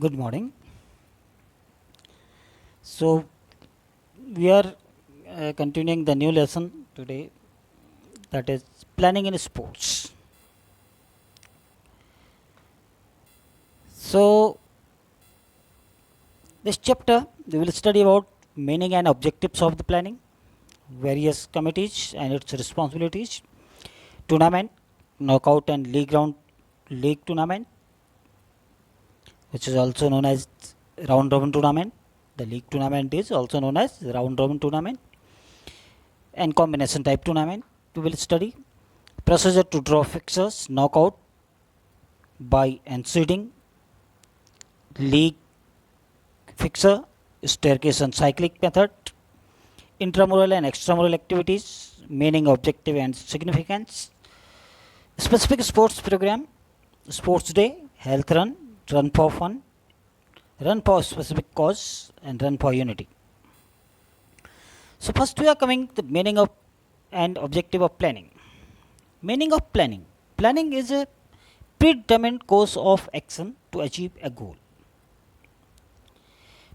Good morning. So, we are continuing the new lesson today, that is planning in sports. So, this chapter we will study about meaning and objectives of the planning, various committees and its responsibilities, tournament, knockout and league tournament, which is also known as round robin tournament. The league tournament is also known as round robin tournament, and combination type tournament. We will study procedure to draw fixtures, knockout by and seeding, league fixer, staircase and cyclic method, intramural and extramural activities, meaning, objective and significance, specific sports program, sports day, health run, run for fun, run for specific cause, and run for unity. So first we are coming to the meaning of and objective of planning. Meaning of planning. Planning is a predetermined course of action to achieve a goal.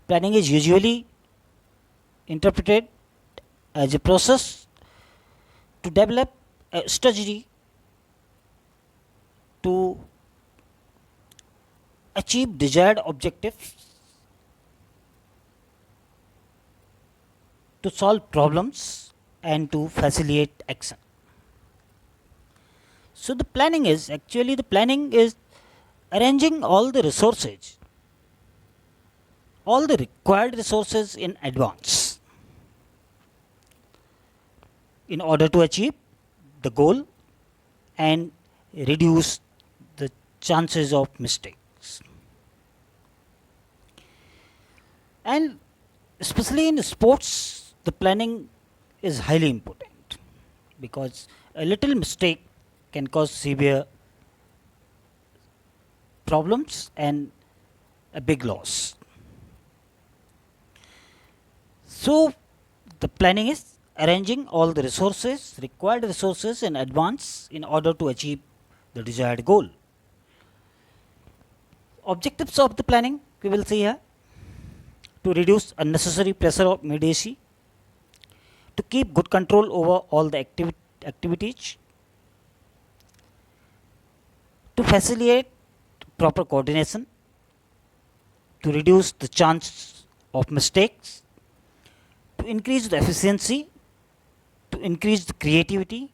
Planning is usually interpreted as a process to develop a strategy to achieve desired objectives, to solve problems, and to facilitate action. So the planning is arranging all the required resources in advance in order to achieve the goal and reduce the chances of mistakes. And especially in sports, the planning is highly important because a little mistake can cause severe problems and a big loss. So, the planning is arranging all the required resources in advance in order to achieve the desired goal. Objectives of the planning we will see here: to reduce unnecessary pressure of immediacy, to keep good control over all the activities, to facilitate proper coordination, to reduce the chance of mistakes, to increase the efficiency, to increase the creativity,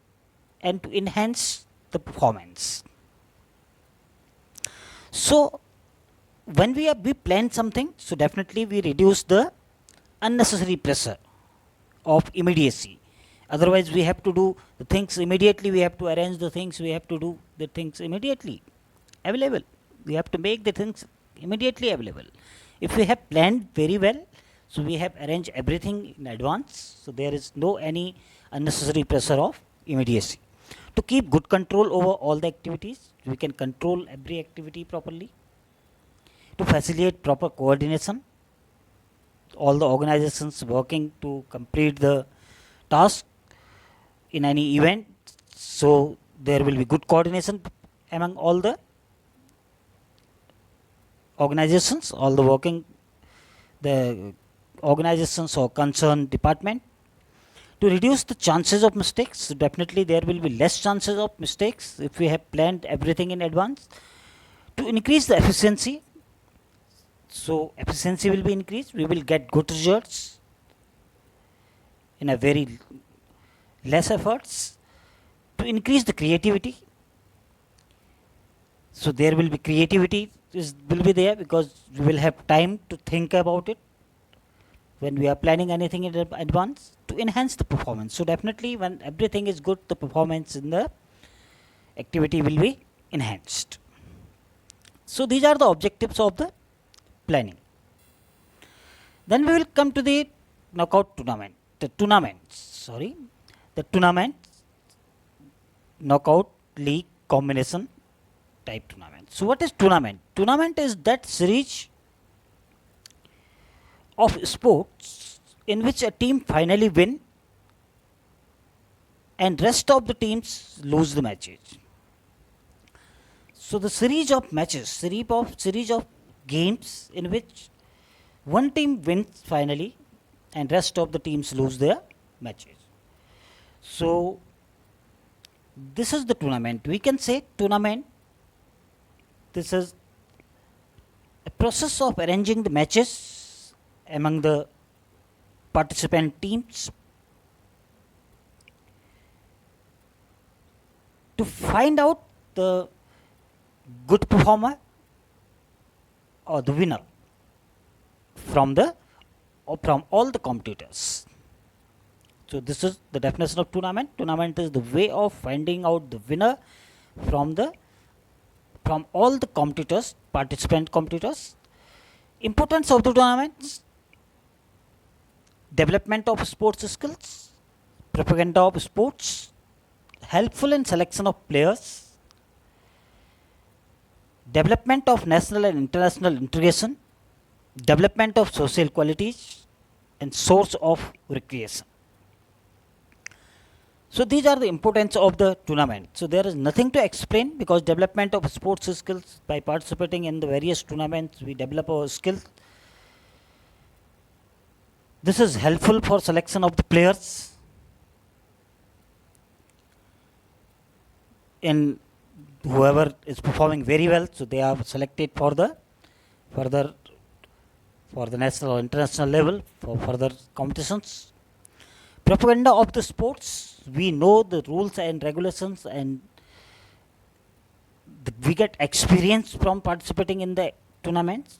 and to enhance the performance. So, when we plan something, so definitely we reduce the unnecessary pressure of immediacy. Otherwise, we have to do the things immediately, we have to arrange the things, we have to do the things immediately available. We have to make the things immediately available. If we have planned very well, so we have arranged everything in advance, so there is no any unnecessary pressure of immediacy. To keep good control over all the activities, we can control every activity properly. To facilitate proper coordination, all the organizations working to complete the task in any event, so there will be good coordination among all the organizations, all the organizations or concerned department. To reduce the chances of mistakes, so definitely there will be less chances of mistakes if we have planned everything in advance. To increase the efficiency, so efficiency will be increased, we will get good results in a very less efforts. To increase the creativity, so there will be creativity will be there because we will have time to think about it when we are planning anything in advance. To enhance the performance, so definitely when everything is good, the performance in the activity will be enhanced. So these are the objectives of the planning. Then we will come to the tournament, knockout, league, combination type tournament. So what is tournament? Tournament is that series of sports in which a team finally win and rest of the teams lose the matches. So the series of matches, series of games in which one team wins finally and rest of the teams lose their matches. So this is the tournament. We can say tournament. This is a process of arranging the matches among the participant teams to find out the good performer or the winner from the or from all the competitors. So this is the definition of tournament. Tournament is the way of finding out the winner from all the competitors, participant competitors. Importance of the tournaments: development of sports skills, propaganda of sports, helpful in selection of players, development of national and international integration, development of social qualities, and source of recreation. So these are the importance of the tournament. So there is nothing to explain, because development of sports skills, by participating in the various tournaments we develop our skills. This is helpful for selection of the players in whoever is performing very well, so they are selected for the further for the national or international level for further competitions. Propaganda of the sports: we know the rules and regulations, and we get experience from participating in the tournaments.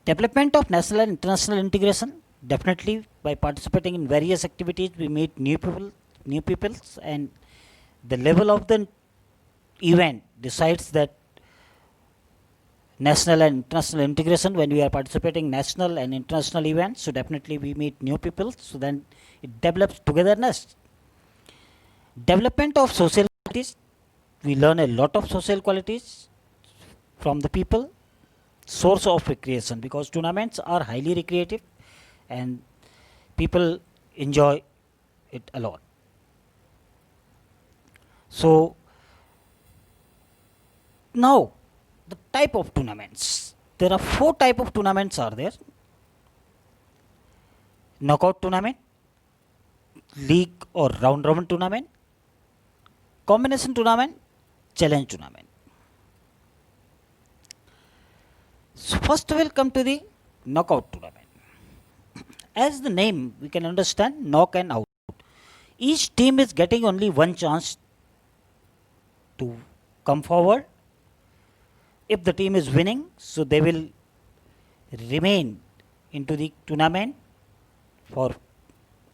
Development of national and international integration: definitely by participating in various activities we meet new peoples, and the level of the event decides that national and international integration. When we are participating national and international events, so definitely we meet new people, so then it develops togetherness. Development of social qualities: we learn a lot of social qualities from the people. Source of recreation: because tournaments are highly recreative and people enjoy it a lot. So now the type of tournaments. There are 4 type of tournaments are there: knockout tournament, league or round robin tournament, combination tournament, challenge tournament. So first we'll come to the knockout tournament. As the name we can understand, knock and out. Each team is getting only one chance to come forward. If the team is winning, so they will remain into the tournament for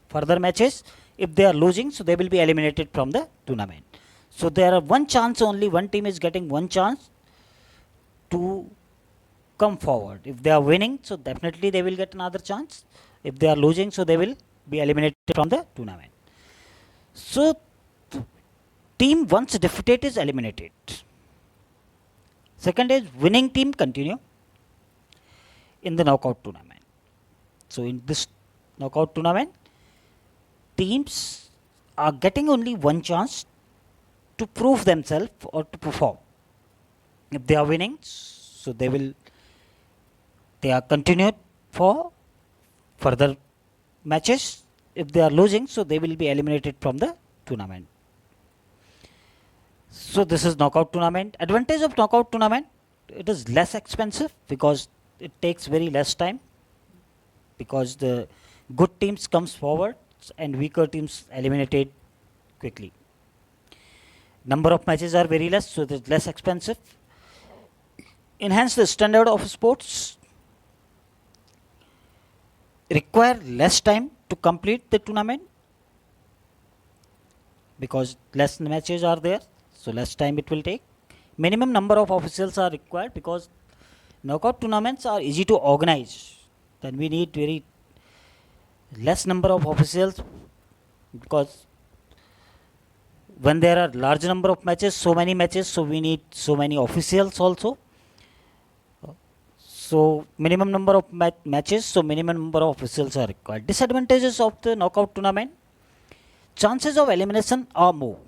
further matches. If they are losing, so they will be eliminated from the tournament. So there are one chance only, one team is getting one chance to come forward. If they are winning, so definitely they will get another chance. If they are losing, so they will be eliminated from the tournament. So team once defeated is eliminated. Second is winning team continue in the knockout tournament. So in this knockout tournament, teams are getting only one chance to prove themselves or to perform. If they are winning, so they are continued for further matches. If they are losing, so they will be eliminated from the tournament. So this is knockout tournament. Advantage of knockout tournament: it is less expensive because it takes very less time, because the good teams comes forward and weaker teams eliminated quickly. Number of matches are very less, so it is less expensive. Enhance the standard of sports: require less time to complete the tournament because less matches are there, so less time it will take. Minimum number of officials are required because knockout tournaments are easy to organize. Then we need very less number of officials, because when there are large number of matches, so many matches, so we need so many officials also. So minimum number of matches, so minimum number of officials are required. Disadvantages of the knockout tournament: chances of elimination are more.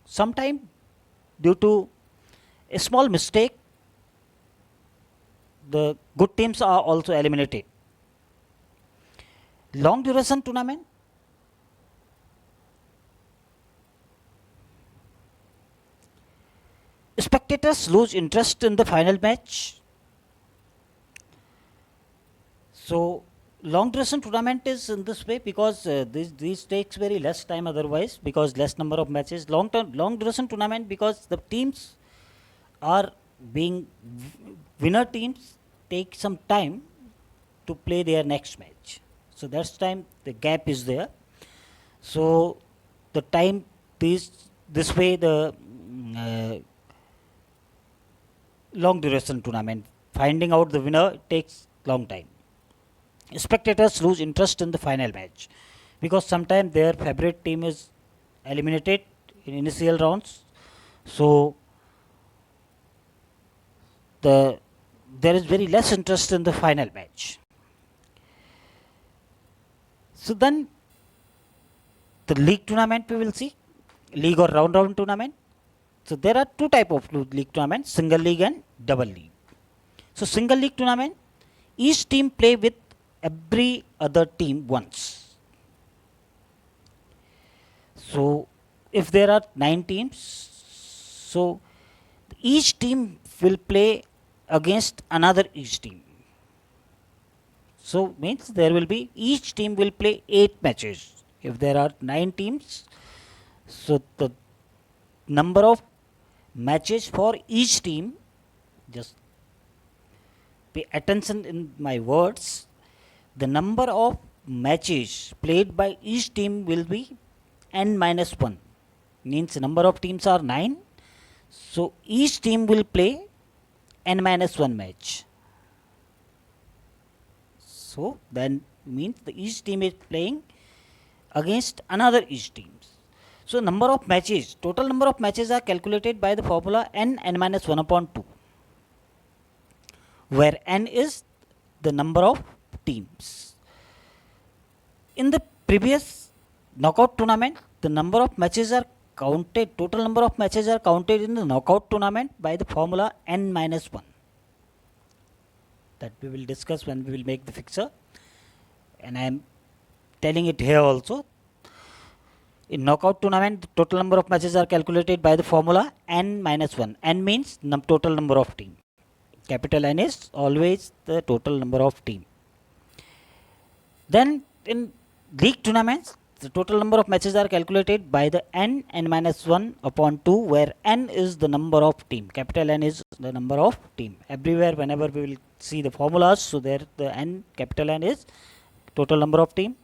Sometimes due to a small mistake, the good teams are also eliminated. Long duration tournament, spectators lose interest in the final match. So long duration tournament is in this way because these takes very less time otherwise, because less number of matches. Long duration tournament because the teams are being winner teams take some time to play their next match. So that's time the gap is there. So the time this way the long duration tournament finding out the winner takes long time. Spectators lose interest in the final match because sometimes their favorite team is eliminated in initial rounds. So there is very less interest in the final match. So then the league tournament we will see, league or round robin tournament. So there are two type of league tournaments, single league and double league. So single league tournament, each team play with every other team once. So if there are 9 teams, so each team will play against another each team. So means there will be each team will play 8 matches. If there are 9 teams, so the number of matches for each team, just pay attention in my words, the number of matches played by each team will be n minus 1, means number of teams are 9, so each team will play n minus 1 match. So then means each team is playing against another each team. So number of matches, total number of matches are calculated by the formula n minus 1 upon 2, where n is the number of teams. In the previous knockout tournament, the number of matches are counted, total number of matches are counted in the knockout tournament by the formula n minus 1. That we will discuss when we will make the fixture, and I am telling it here also. In knockout tournament, the total number of matches are calculated by the formula n minus 1. N means total number of team. Capital N is always the total number of team. Then in league tournaments, the total number of matches are calculated by the n minus 1 upon 2, where n is the number of team. Capital N is the number of team. Everywhere whenever we will see the formulas, so there the n, capital N is total number of team.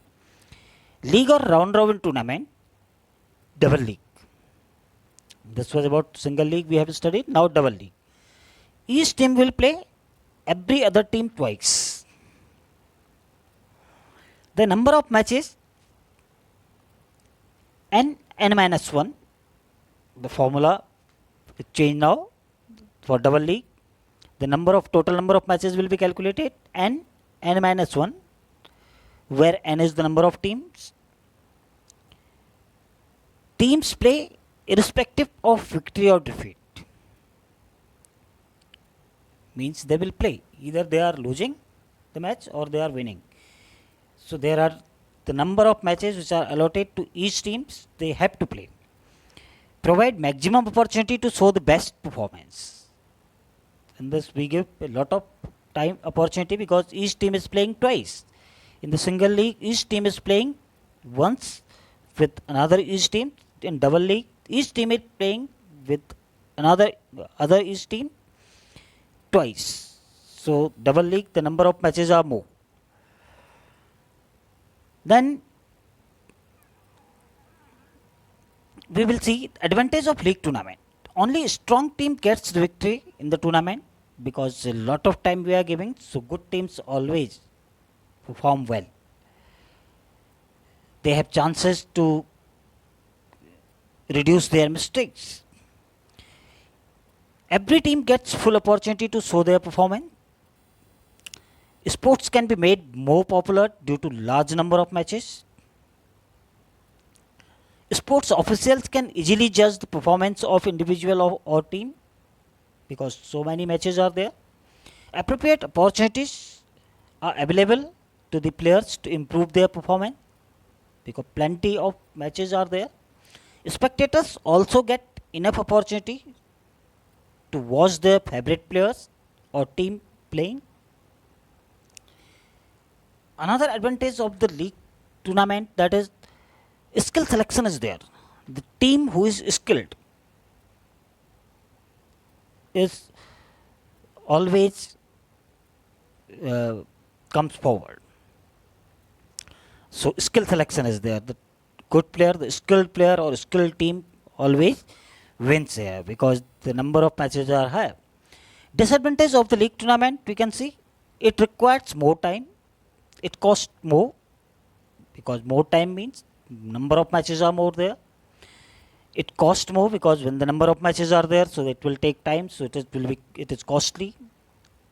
League or round robin tournament, double league. This was about single league we have studied, now double league. Each team will play every other team twice. The number of matches n minus 1, the formula is changed now for double league. The number of total number of matches will be calculated n minus 1, where n is the number of teams. Teams play irrespective of victory or defeat. Means they will play, either they are losing the match or they are winning. So there are the number of matches which are allotted to each teams, they have to play. Provide maximum opportunity to show the best performance. In this we give a lot of time opportunity because each team is playing twice. In the single league, each team is playing once with another each team. In double league, each team is playing with another other each team twice. So double league, the number of matches are more. Then we will see advantage of league tournament. Only a strong team gets the victory in the tournament because a lot of time we are giving, so good teams always perform well. They have chances to reduce their mistakes. Every team gets full opportunity to show their performance. Sports can be made more popular due to large number of matches. Sports officials can easily judge the performance of individual or team because so many matches are there. appropriate opportunities are available to the players to improve their performance because plenty of matches are there. Spectators also get enough opportunity to watch their favorite players or team playing. Another advantage of the league tournament, that is skill selection is there. The team who is skilled is always comes forward. So skill selection is there. The good player, the skilled player or skilled team always wins here because the number of matches are high. Disadvantage of the league tournament, we can see it requires more time, it costs more because more time means number of matches are more there. It costs more because when the number of matches are there, so it will take time, so it is costly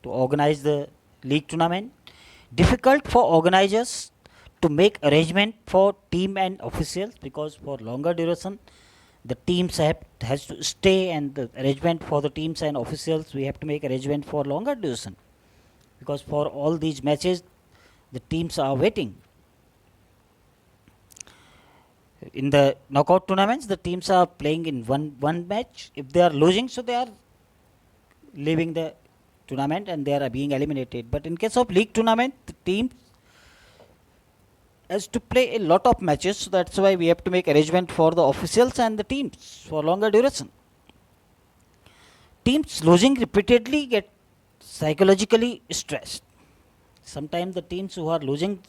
to organize the league tournament. Difficult for organizers to make arrangement for team and officials because for longer duration the teams has to stay, and the arrangement for the teams and officials we have to make arrangement for longer duration because for all these matches the teams are waiting. In the knockout tournaments the teams are playing in one match. If they are losing, so they are leaving the tournament and they are being eliminated. But in case of league tournament, the teams has to play a lot of matches, so that's why we have to make arrangement for the officials and the teams for longer duration. Teams losing repeatedly get psychologically stressed. Sometimes the teams who are losing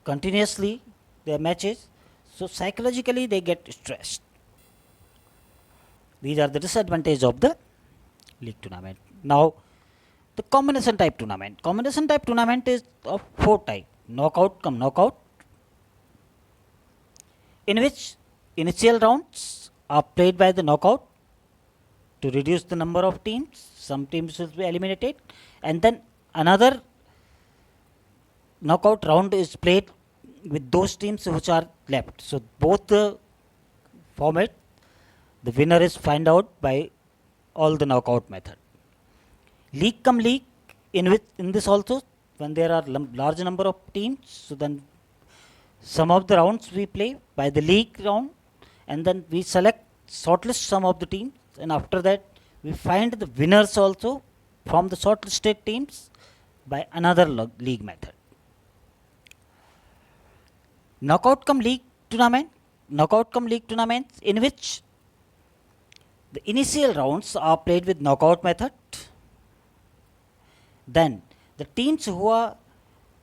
continuously their matches, so psychologically they get stressed. These are the disadvantages of the league tournament. Now, the combination type tournament. Combination type tournament is of 4 types. Knockout cum knockout, in which initial rounds are played by the knockout to reduce the number of teams. Some teams will be eliminated, and then another knockout round is played with those teams which are left. So both the format, the winner is find out by all the knockout method. League cum league, in this also when there are large number of teams, so then some of the rounds we play by the league round, and then we shortlist some of the teams, and after that we find the winners also from the shortlisted teams by another league method. Knockout cum league tournament, in which the initial rounds are played with knockout method. Then the teams who are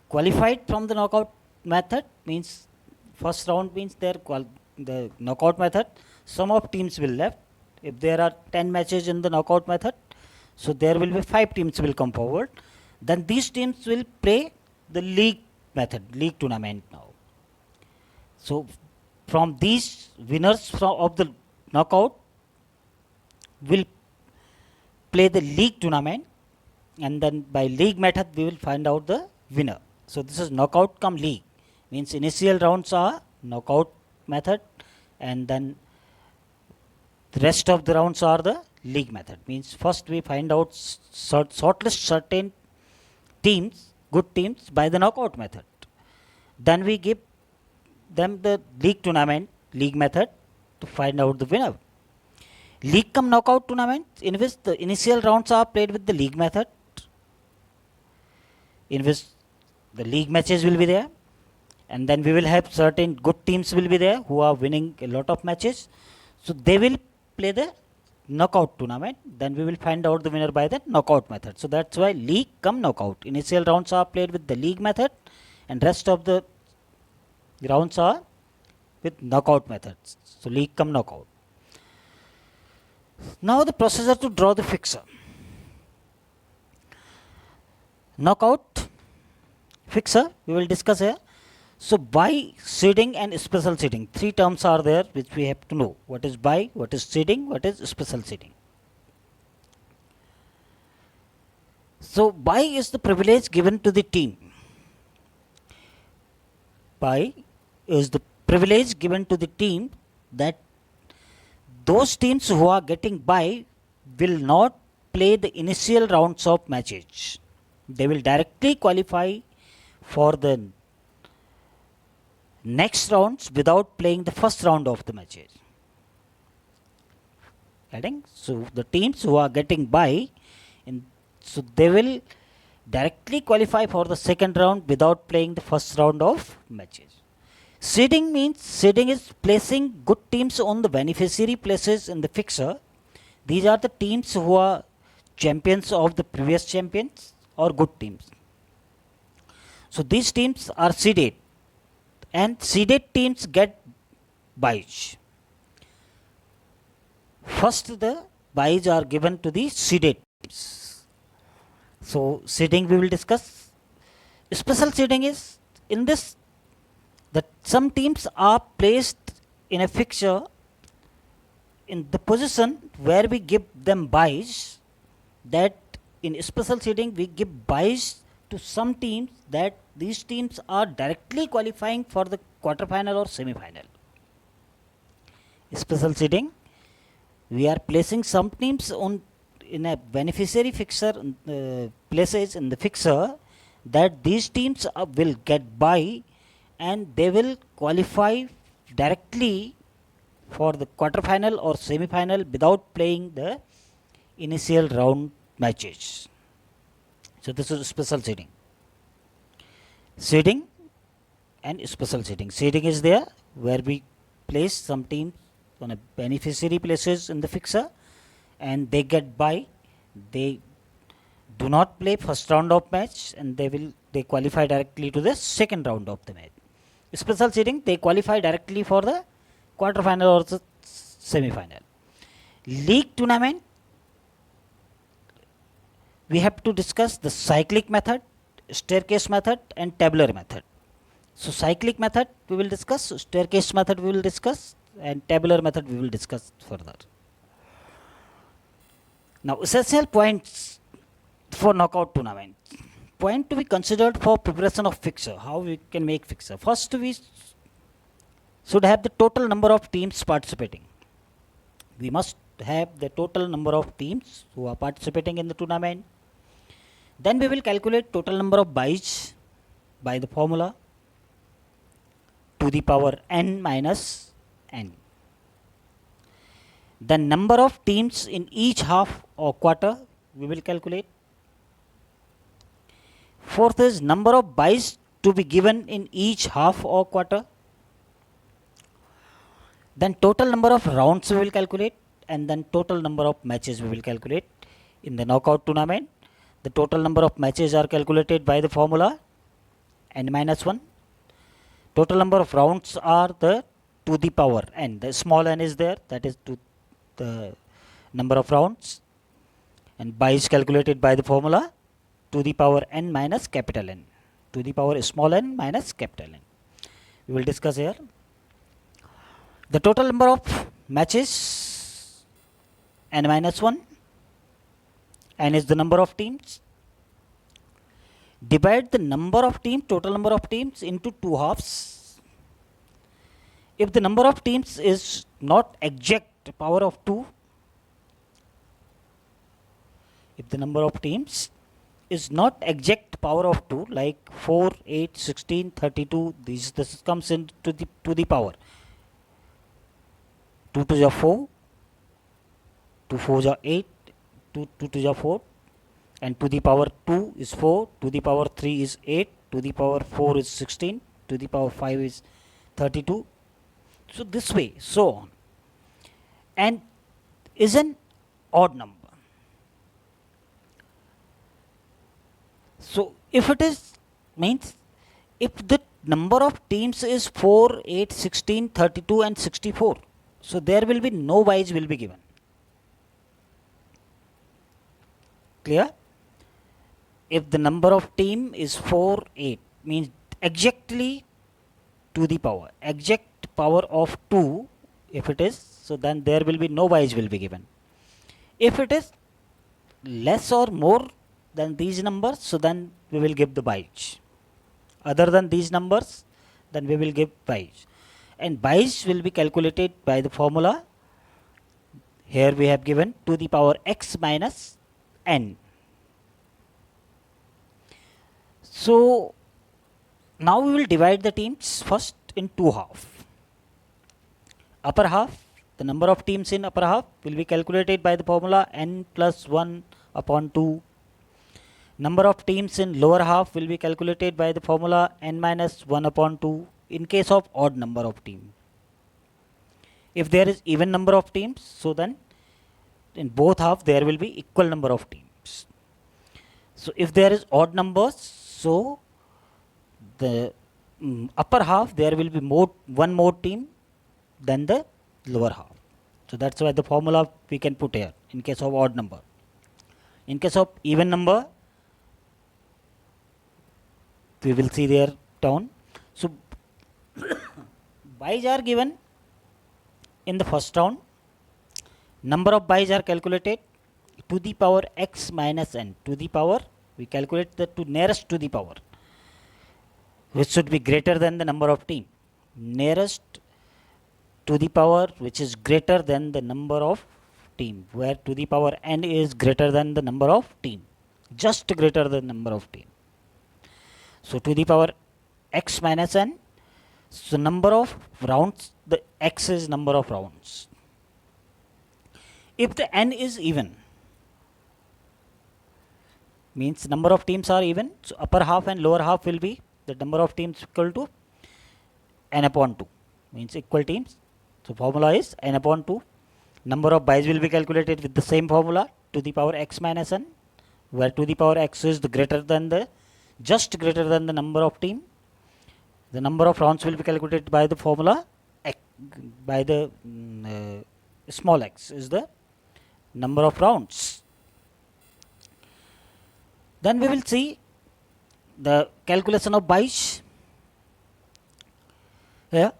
qualified from the knockout method, means first round means the knockout method, some of teams will left. If there are 10 matches in the knockout method, so there will be 5 teams will come forward. Then these teams will play the league method, league tournament now. So from these winners of the knockout will play the league tournament, and then by league method we will find out the winner. So this is knockout cum league, means initial rounds are knockout method, and then the rest of the rounds are the league method. Means first we find out shortlist certain teams, good teams, by the knockout method. Then we give them the league tournament, league method, to find out the winner. League cum knockout tournament, in which the initial rounds are played with the league method, in which the league matches will be there, and then we will have certain good teams will be there who are winning a lot of matches, so they will play the knockout tournament. Then we will find out the winner by the knockout method. So that's why league cum knockout. Initial rounds are played with the league method, and rest of the rounds are with knockout methods. So league cum knockout. Now the procedure to draw the fixer. Knockout, fixer, we will discuss here. So bye, seeding and special seeding. 3 terms are there which we have to know. What is bye, what is seeding, what is special seeding. So bye is the privilege given to the team. Bye is the privilege given to the team that those teams who are getting bye will not play the initial rounds of matches. they will directly qualify for the next rounds without playing the first round of the matches. Getting? So the teams who are getting bye, so they will directly qualify for the second round without playing the first round of matches. Seeding means seeding is placing good teams on the beneficiary places in the fixture. These are the teams who are champions of the previous champions or good teams. So these teams are seeded, and seeded teams get byes. First, the byes are given to the seeded teams. So seeding we will discuss. Special seeding is in this that some teams are placed in a fixture in the position where we give them byes, that in special seeding we give byes to some teams that these teams are directly qualifying for the quarterfinal or semi-final. Special seeding, we are placing some teams on in a beneficiary fixture places in the fixture that these teams will get bye and they will qualify directly for the quarterfinal or semi-final without playing the initial round matches. So this is special seeding. Seeding and special seeding. Seeding is there where we place some teams on a beneficiary places in the fixture and they get bye. They do not play first round of match and they qualify directly to the second round of the match. Special seeding, they qualify directly for the quarterfinal or the semi-final. League tournament, we have to discuss the cyclic method, staircase method and tabular method. So cyclic method we will discuss, staircase method we will discuss, and tabular method we will discuss further. Now essential points for knockout tournament. Point to be considered for preparation of fixture. How we can make fixture? First, we should have the total number of teams participating. We must have the total number of teams who are participating in the tournament. Then we will calculate total number of byes by the formula to the power n minus n. The number of teams in each half or quarter we will calculate. Fourth is number of byes to be given in each half or quarter. Then total number of rounds we will calculate, and then total number of matches we will calculate. In the knockout tournament, the total number of matches are calculated by the formula n minus 1. Total number of rounds are the to the power n. The small n is there, that is to the number of rounds, and byes calculated by the formula to the power n minus capital N, to the power small n minus capital N. We will discuss here. The total number of matches n minus 1, n is the number of teams. Divide the number of teams, total number of teams, into two halves. If the number of teams is not exact power of 2, if the number of teams is not exact power of 2, like 4, 8, 16, 32, this comes into the power. 2 to the 4, 2 4 is 8, 2 to the 4, and to the power 2 is 4, to the power 3 is 8, to the power 4 is 16, to the power 5 is 32. So this way, so on. And is an odd number. So if it is, means if the number of teams is 4, 8, 16, 32 and 64, so there will be no byes will be given. Clear? If the number of team is 4, 8, means exactly to the power, exact power of 2, if it is, so then there will be no byes will be given. If it is less or more than these numbers, so then we will give the byes. Other than these numbers, then we will give byes. And byes will be calculated by the formula. Here we have given to the power x minus n. So now we will divide the teams first in two half. Upper half, the number of teams in upper half will be calculated by the formula n plus 1 upon 2. Number of teams in lower half will be calculated by the formula n minus 1 upon 2 in case of odd number of teams. If there is even number of teams, so then in both half there will be equal number of teams. So if there is odd numbers, so the upper half there will be one more team than the lower half. So that's why the formula we can put here in case of odd number. In case of even number, we will see there down. So byes are given in the first round. Number of byes are calculated to the power x minus n. To the power, we calculate the to nearest to the power, which should be greater than the number of team. Nearest to the power which is greater than the number of team, where to the power n is greater than the number of team, just greater than number of team. So to the power x minus n, so number of rounds, the x is number of rounds. If the n is even, means number of teams are even, so upper half and lower half will be the number of teams equal to n upon 2, means equal teams. So formula is n upon 2. Number of byes will be calculated with the same formula, to the power x minus n, where to the power x is the greater than the, just greater than the number of team. The number of rounds will be calculated by the formula x, by the small x is the number of rounds. Then we will see the calculation of byes. Here,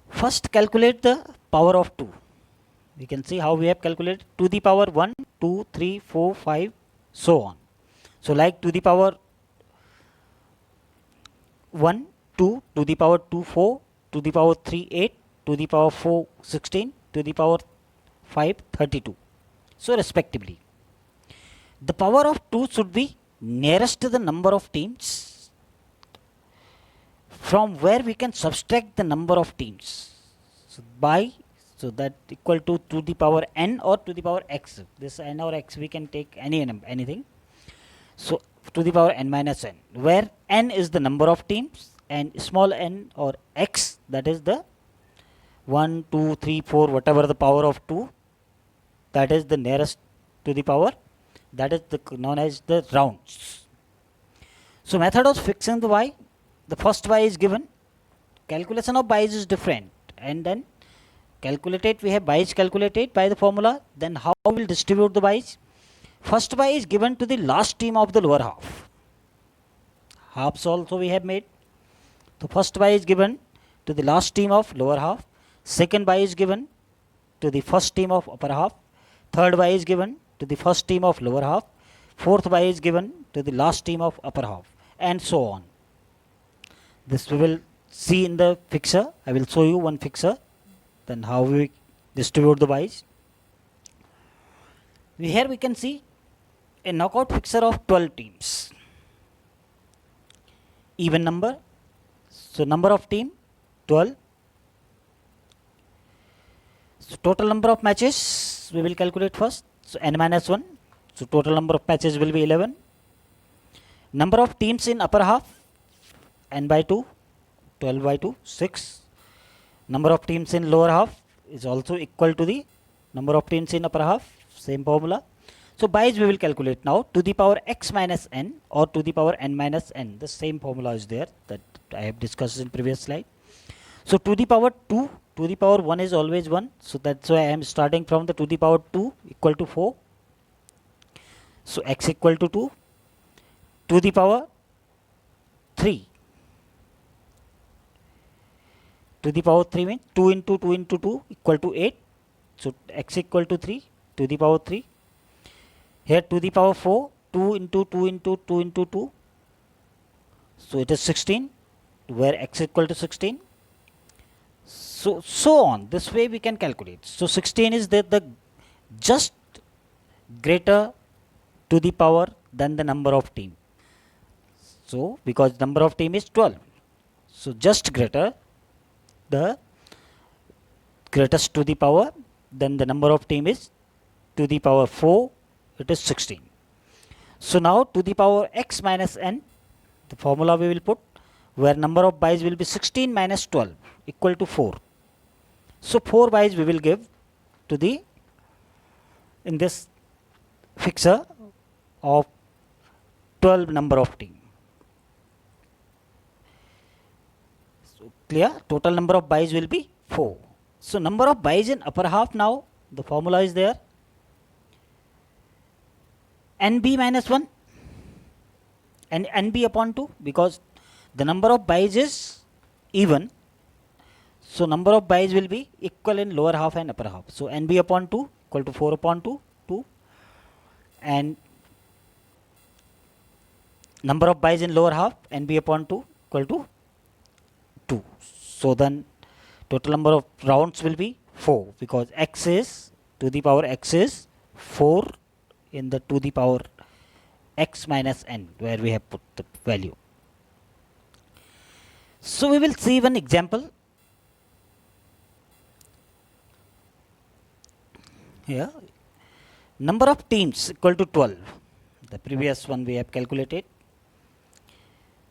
first calculate the power of 2. We can see how we have calculated to the power 1, 2, 3, 4, 5, so on. So like to the power 1, 2, to the power 2, 4, to the power 3, 8, to the power 4, 16, to the power 5, 32. So respectively. The power of 2 should be nearest to the number of teams, from where we can subtract the number of teams. So by, so that equal to the power n or to the power x. This n or x we can take anything. So to the power n minus n, where n is the number of teams and small n or x, that is the 1, 2, 3, 4, whatever the power of 2, that is the nearest to the power, that is the known as the rounds. So method of fixing the y, the first y is given, calculation of byes is different, and then calculated, we have byes calculated by the formula. Then how we will distribute the byes? First by is given to the last team of the lower half. Halves also we have made. So first by is given to the last team of lower half. Second by is given to the first team of upper half. Third by is given to the first team of lower half. Fourth by is given to the last team of upper half, and so on. This we will see in the fixer. I will show you one fixer, then how we distribute the byes. Here we can see a knockout fixer of 12 teams. Even number, so number of team 12. So total number of matches we will calculate first. So n minus 1. So total number of matches will be 11. Number of teams in upper half, n by 2, 12 by 2, 6. Number of teams in lower half is also equal to the number of teams in upper half, same formula. So byes we will calculate now, to the power x minus n or to the power n minus n. The same formula is there that I have discussed in previous slide. So to the power 2, to the power 1 is always 1. So that's why I am starting from the to the power 2 equal to 4. So x equal to 2. To the power 3. To the power 3 means 2 into 2 into 2 equal to 8. So x equal to 3 to the power 3. Here to the power 4, 2 into 2 into 2 into 2. So it is 16, where x equal to 16. So on. This way we can calculate. So 16 is the just greater to the power than the number of team. So because number of team is 12, so just greater the greatest to the power, then the number of team is to the power 4, it is 16. So now to the power x minus n, the formula we will put, where number of byes will be 16 minus 12 equal to 4. So 4 byes we will give to the, in this fixer of 12 number of team. So clear, total number of byes will be 4. So number of byes in upper half, now the formula is there, nb minus 1 and nb upon 2, because the number of byes is even, so number of byes will be equal in lower half and upper half. So nb upon 2 equal to 4 upon 2, 2, and number of byes in lower half nb upon 2 equal to 2. So then total number of rounds will be 4, because x is to the power x is 4 in the to the power x minus n, where we have put the value. So we will see one example here. Number of teams equal to 12. The previous one we have calculated.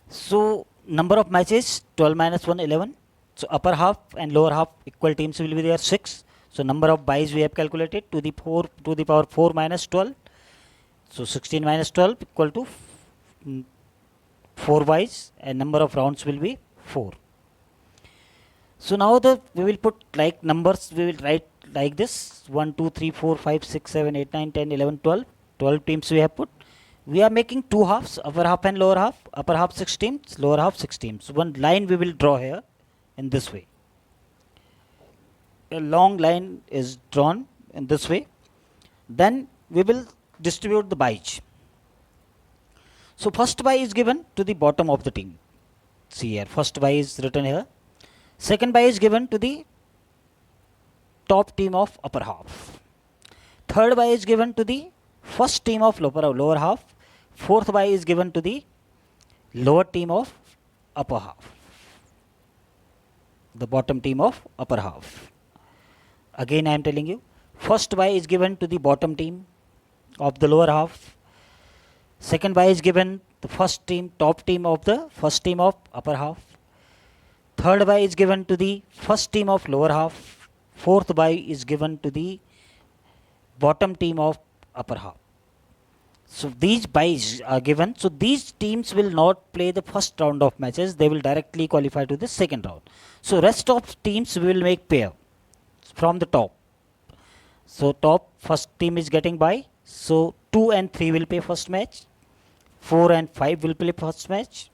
So number of matches 12 minus 1 11. So upper half and lower half equal teams will be there 6. So number of byes we have calculated to the power 4 minus 12. So 16 minus 12 equal to 4 byes, and number of rounds will be 4. So now we will put like numbers, we will write like this: 1 2 3 4 5 6 7 8 9 10 11 12. 12 teams we have put. We are making two halves, upper half and lower half. Upper half 6 teams, lower half 6 teams. One line we will draw here in this way. A long line is drawn in this way. Then we will distribute the byes. So first by is given to the bottom of the team. See here, first by is written here. Second by is given to the top team of upper half. Third by is given to the first team of lower half. Fourth by is given to the lower team of upper half, the bottom team of upper half. Again I am telling you, first by is given to the bottom team of the lower half. Second by is given the first team, top team of the first team of upper half. Third by is given to the first team of lower half. Fourth by is given to the bottom team of upper half. So these byes are given. So these teams will not play the first round of matches. They will directly qualify to the second round. So rest of teams will make pair from the top. So top first team is getting bye. So 2 and 3 will play first match. 4 and 5 will play first match,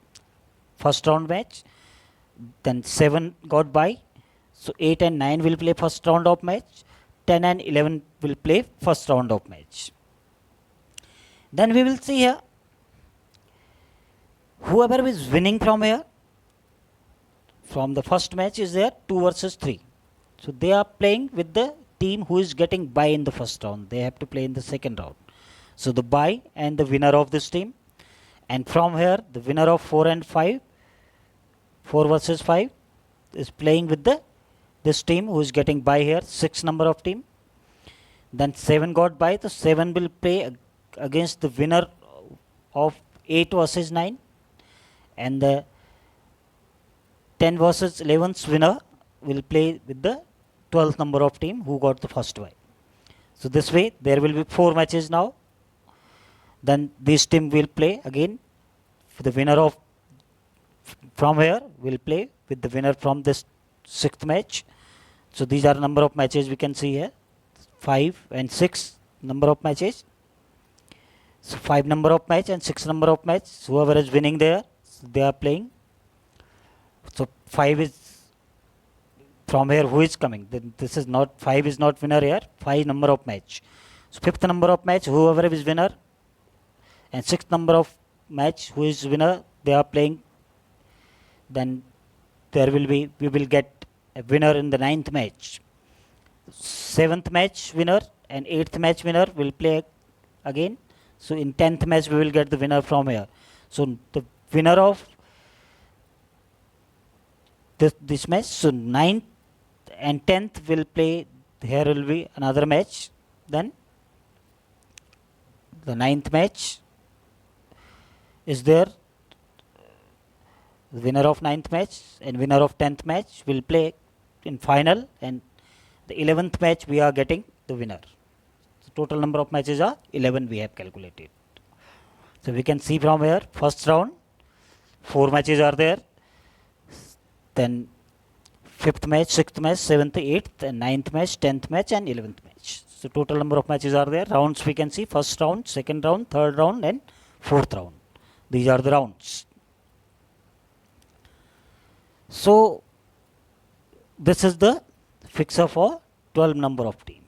first round match. Then 7 got bye. So 8 and 9 will play first round of match. 10 and 11 will play first round of match. Then we will see here, whoever is winning from here, from the first match is there 2 versus 3. So they are playing with the team who is getting bye in the first round. They have to play in the second round. So the bye and the winner of this team. And from here, the winner of 4 and 5, 4 versus 5, is playing with this team who is getting bye here, 6 number of team. Then 7 got bye, so 7 will play against the winner of 8 versus 9, and the 10 versus 11's winner will play with the 12th number of team who got the first bye. So this way there will be 4 matches now. Then this team will play again. The winner of from here will play with the winner from this 6th match. So these are number of matches we can see here, 5 and 6 number of matches. So 5 number of match and 6 number of match. Whoever is winning there, they are playing. So 5 is from here who is coming. Then this is not 5 is not winner here. 5 number of match. So 5th number of match, whoever is winner, and 6th number of match who is winner, they are playing. Then there will be, we will get a winner in the 9th match. 7th match winner and 8th match winner will play again. So in 10th match we will get the winner from here. So the winner of this match. So 9th and 10th will play. Here will be another match. Then the 9th match is there. The winner of 9th match and winner of 10th match will play in final, and the 11th match we are getting the winner. The total number of matches are 11 we have calculated. So we can see from here, first round 4 matches are there, then 5th match, 6th match, 7th, 8th and 9th match, 10th match and 11th match. So total number of matches are there. Rounds we can see, first round, second round, third round and fourth round. These are the rounds. So this is the fixer for 12 number of team.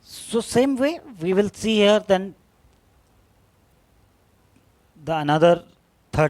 So same way we will see here then the another